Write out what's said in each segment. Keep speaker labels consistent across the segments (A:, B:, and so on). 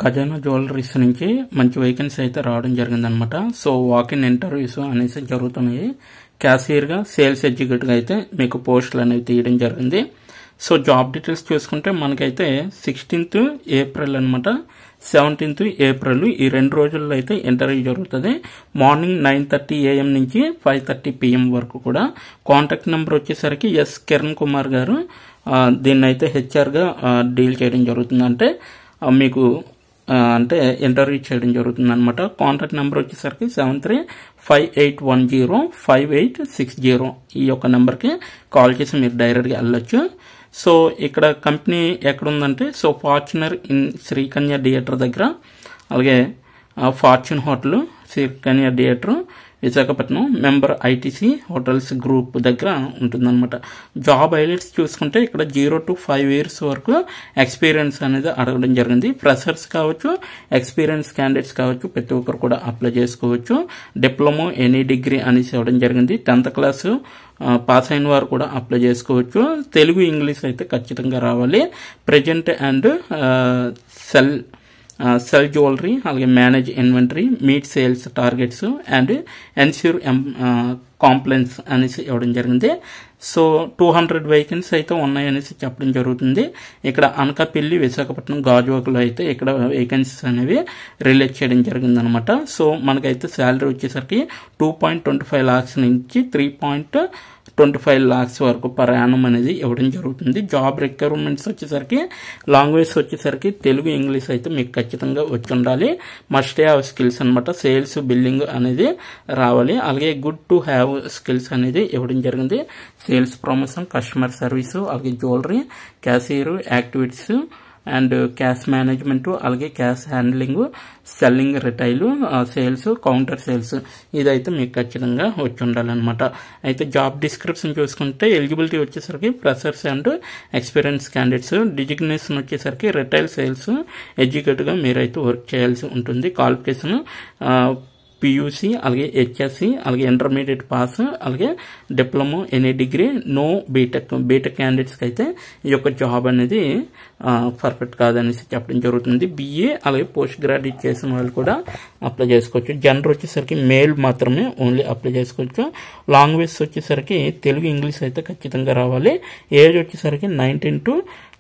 A: ఖజానా జ్యువెలరీస్ నుంచి మంచి వేకెన్సీ అయితే రావడం జరిగిందనమాట. సో వాకిన్ ఇంటర్వ్యూస్ అనేసి జరుగుతున్నాయి. క్యాషియర్గా, సేల్స్ ఎగ్జిక్యూటివ్గా అయితే మీకు పోస్టులు అనేవి తీయడం జరిగింది. సో జాబ్ డీటెయిల్స్ చూసుకుంటే మనకైతే 16th ఏప్రిల్ అనమాట, 17th ఏప్రిల్ ఈ 2 రోజుల్లో అయితే ఇంటర్వ్యూ జరుగుతుంది. మార్నింగ్ 9:30 AM నుంచి 5:30 PM వరకు కూడా. కాంటాక్ట్ నెంబర్ వచ్చేసరికి ఎస్ కిరణ్ కుమార్ గారు దీన్ని అయితే హెచ్ఆర్గా డీల్ చేయడం జరుగుతుంది. అంటే మీకు అంటే ఇంటర్వ్యూ చేయడం జరుగుతుంది అనమాట. కాంటాక్ట్ నెంబర్ వచ్చేసరికి 7358105860 ఈ యొక్క నెంబర్కి కాల్ చేసి మీరు డైరెక్ట్గా వెళ్ళొచ్చు. సో ఇక్కడ కంపెనీ ఎక్కడుందంటే so Fortuner in Srikanya theatre దగ్గర, అలాగే fortune hotel Srikanya theatre Visakhapatnam member ITC hotels group దగ్గర ఉంటుందన్నమాట. జాబ్ హైలైట్స్ చూసుకుంటే ఇక్కడ 0 to 5 years వరకు ఎక్స్పీరియన్స్ అనేది అడగడం జరిగింది. ఫ్రెషర్స్ కావచ్చు, ఎక్స్పీరియన్స్ క్యాండిడేట్స్ కావచ్చు, ప్రతి ఒక్కరు కూడా అప్లై చేసుకోవచ్చు. డిప్లొమా ఎనీ డిగ్రీ అనేసి ఇవ్వడం జరిగింది. 10th క్లాస్ పాస్ అయిన వారు కూడా అప్లై చేసుకోవచ్చు. తెలుగు, ఇంగ్లీష్ అయితే ఖచ్చితంగా రావాలి. ప్రెజెంట్ అండ్ సెల్ జ్యువెలరీ, అలాగే manage inventory, meet sales targets and ensure compliance అనేసి ఇవ్వడం జరిగింది. సో 200 వేకెన్సీ అయితే ఉన్నాయనేసి చెప్పడం జరుగుతుంది. ఇక్కడ అనకాపల్లి, విశాఖపట్నం, గాజువాకలో అయితే ఇక్కడ వేకెన్సీస్ అనేవి రిలీజ్ చేయడం జరిగింది అనమాట. సో మనకైతే శాలరీ వచ్చేసరికి 2.25 lakhs నుంచి 3.25 lakhs వరకు పర్ యానం అనేది ఇవ్వడం జరుగుతుంది. జాబ్ రిక్వైర్మెంట్స్ వచ్చేసరికి లాంగ్వేజ్ వచ్చేసరికి తెలుగు, ఇంగ్లీష్ అయితే మీకు ఖచ్చితంగా వచ్చి ఉండాలి. మస్ట్ హ్యావ్ స్కిల్స్ అనమాట. సేల్స్, బిల్లింగ్ అనేది రావాలి. అలాగే గుడ్ టు హ్యావ్ స్కిల్స్ అనేది ఇవ్వడం జరిగింది. సేల్స్ ప్రమోషన్, కస్టమర్ సర్వీసు, అలాగే jewellery, cashier activities and cash management, అలాగే cash handling, selling, retail sales, counter sales ఇదైతే మీకు ఖచ్చితంగా వచ్చి ఉండాలన్నమాట. అయితే జాబ్ డిస్క్రిప్షన్ చూసుకుంటే ఎలిజిబిలిటీ వచ్చేసరికి freshers and experience candidates, designation వచ్చేసరికి రిటైల్ సేల్స్ ఎగ్జిక్యూటివ్గా మీరైతే వర్క్ చేయాల్సి ఉంటుంది. క్వాలిఫికేషన్ పియూసీ, అలాగే హెచ్ఎస్సి, అలాగే ఇంటర్మీడియట్ పాస్, అలాగే diploma any degree, no BTech క్యాండిడేట్స్కి అయితే ఈ యొక్క జాబ్ అనేది పర్ఫెక్ట్ కాదనేసి చెప్పడం జరుగుతుంది. బిఏ అలాగే పోస్ట్ గ్రాడ్యుయేట్ చేసిన వాళ్ళు కూడా అప్లై చేసుకోవచ్చు. జెండర్ వచ్చేసరికి మేల్ మాత్రమే ఓన్లీ అప్లై చేసుకోవచ్చు. లాంగ్వేజ్ వచ్చేసరికి తెలుగు, ఇంగ్లీష్ అయితే ఖచ్చితంగా రావాలి. ఏజ్ వచ్చేసరికి 19 to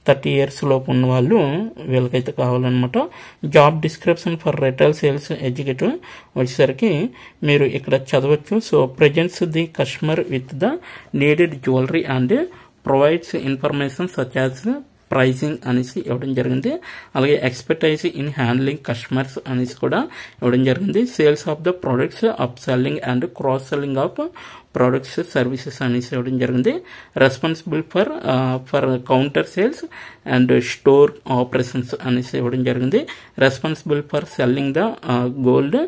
A: 30 years లోపు ఉన్న వాళ్ళు వీళ్ళకైతే కావాలన్నమాట. Job description for retail sales executive వచ్చేసరికి మీరు ఇక్కడ చదవచ్చు. So presents the customer with the needed jewellery and provides information such as pricing అనేసి ఇవ్వడం జరిగింది. అలాగే ఎక్స్పర్టైజ్ ఇన్ హ్యాండ్లింగ్ కస్టమర్స్ అనేసి కూడా ఇవ్వడం జరిగింది. Sales of the products, up selling and cross selling of products, services అనేసి ఇవ్వడం జరిగింది. Responsible for counter sales and store operations అనేసి ఇవ్వడం జరిగింది. Responsible for selling the gold,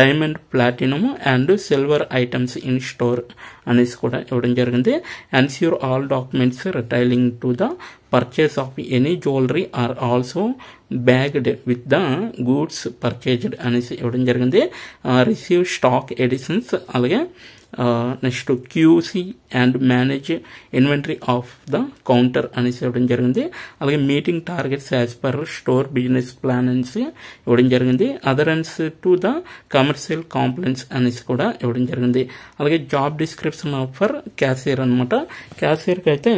A: diamond, platinum and silver items in store అనేసి కూడా ఇవ్వడం జరిగింది. Ensure all documents retailing to the purchase of any jewellery are also bagged with the goods purchased అనేసి ఇవ్వడం జరిగింది. రిసీవ్ స్టాక్ ఎడిషన్స్, అలాగే next QC and manage inventory of the counter అనేసి ఇవ్వడం జరిగింది. అలాగే meeting targets as per store business plan అనేసి ఇవ్వడం జరిగింది. అదరెన్స్ టు ద కమర్షియల్ కాంప్లైన్స్ అనేసి కూడా ఇవ్వడం జరిగింది. అలాగే జాబ్ డిస్క్రిప్షన్ ఫర్ క్యాషియర్ అనమాట. క్యాషియర్కి అయితే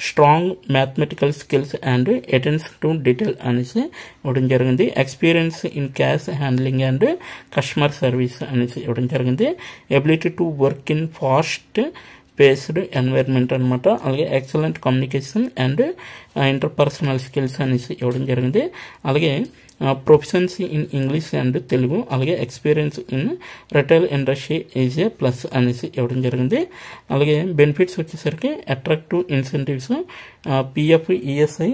A: strong mathematical skills and attention to detail అనేసి ఇవ్వడం జరిగింది. Experience in cash handling and customer service అనేసి ఇవ్వడం జరిగింది. Ability to work in fast paced environment అనమాట. అలాగే excellent communication and interpersonal skills అనేసి ఇవ్వడం జరిగింది. అలాగే proficiency in English and Telugu, అలాగే experience in retail industry is a plus అనేసి ఇవ్వడం జరిగింది. అలాగే బెనిఫిట్స్ వచ్చేసరికి attractive incentives, PF, ESI,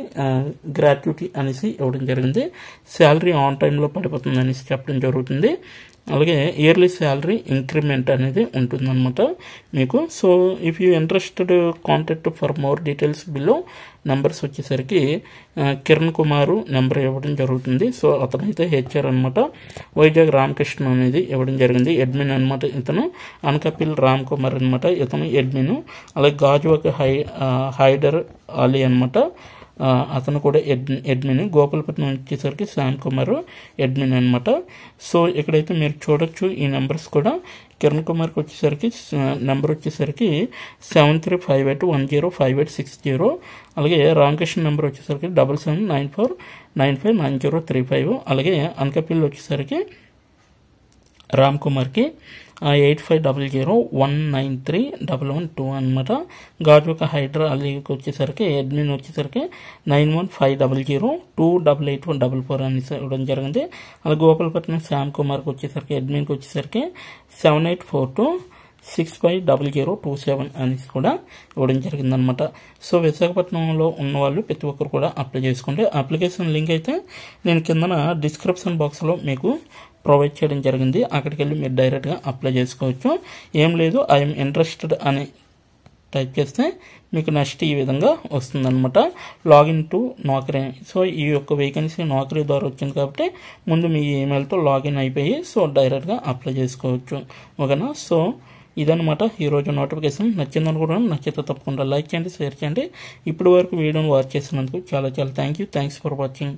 A: gratuity అనేసి ఇవ్వడం జరిగింది. శాలరీ ఆన్ టైంలో పడిపోతుంది అనేసి చెప్పడం జరుగుతుంది. అలాగే ఇయర్లీ శాలరీ ఇంక్రిమెంట్ అనేది ఉంటుందన్నమాట మీకు. So if you interested contact for more details below numbers వచ్చేసరికి కిరణ్ కుమారు నెంబర్ ఇవ్వడం జరుగుతుంది. సో అతనైతే హెచ్ఆర్ అనమాట. వైజాగ్ రామకృష్ణ అనేది ఇవ్వడం జరిగింది, అడ్మిన్ అనమాట ఇతను. అనకాపల్లి రామ్ కుమార్ అనమాట ఇతను అడ్మిన్. అలాగే గాజువాక హైడర్ అలీ అనమాట అతను కూడా అడ్మిన్. గోపాలపట్నం వచ్చేసరికి శ్యామ్ కుమార్ అడ్మిన్ అనమాట. సో ఇక్కడైతే మీరు చూడొచ్చు ఈ నెంబర్స్ కూడా. కిరణ్ కుమార్కి వచ్చేసరికి నెంబర్ వచ్చేసరికి 7358105860. అలాగే రామకృష్ణ నెంబర్ వచ్చేసరికి 7794959035. అలాగే అనకాపల్లి వచ్చేసరికి రామ్ కుమార్కి 8500193112 అనమాట. గాజువాక హైదర్ అలీకి వచ్చేసరికి అడ్మిన్ వచ్చేసరికి 9150028884 అని ఇవ్వడం జరిగింది. అలాగే గోపాలపట్నం శ్యామ్ కుమార్కి వచ్చేసరికి అడ్మిన్కి వచ్చేసరికి 7842650027 అనేసి కూడా ఇవ్వడం జరిగిందనమాట. సో విశాఖపట్నంలో ఉన్న వాళ్ళు ప్రతి ఒక్కరు కూడా అప్లై చేసుకోండి. అప్లికేషన్ లింక్ అయితే నేను కిందన డిస్క్రిప్షన్ బాక్స్లో మీకు ప్రొవైడ్ చేయడం జరిగింది. అక్కడికి వెళ్ళి మీరు డైరెక్ట్గా అప్లై చేసుకోవచ్చు. ఏం లేదు, ఐఎమ్ ఇంట్రెస్టెడ్ అని టైప్ చేస్తే మీకు నెక్స్ట్ ఈ విధంగా వస్తుందన్నమాట, లాగిన్ టు నౌకరీ. సో ఈ యొక్క వేకెన్సీ నౌకరీ ద్వారా వచ్చింది కాబట్టి ముందు మీ ఈమెయిల్తో లాగిన్ అయిపోయి సో డైరెక్ట్గా అప్లై చేసుకోవచ్చు. ఓకేనా? సో ఇదనమాట ఈరోజు నోటిఫికేషన్. నచ్చిందనుకుంటున్నాను. నచ్చితే తప్పకుండా లైక్ చేయండి, షేర్ చేయండి. ఇప్పటి వరకు వీడియోని వాచ్ చేసినందుకు చాలా చాలా థ్యాంక్స్ ఫర్ వాచింగ్.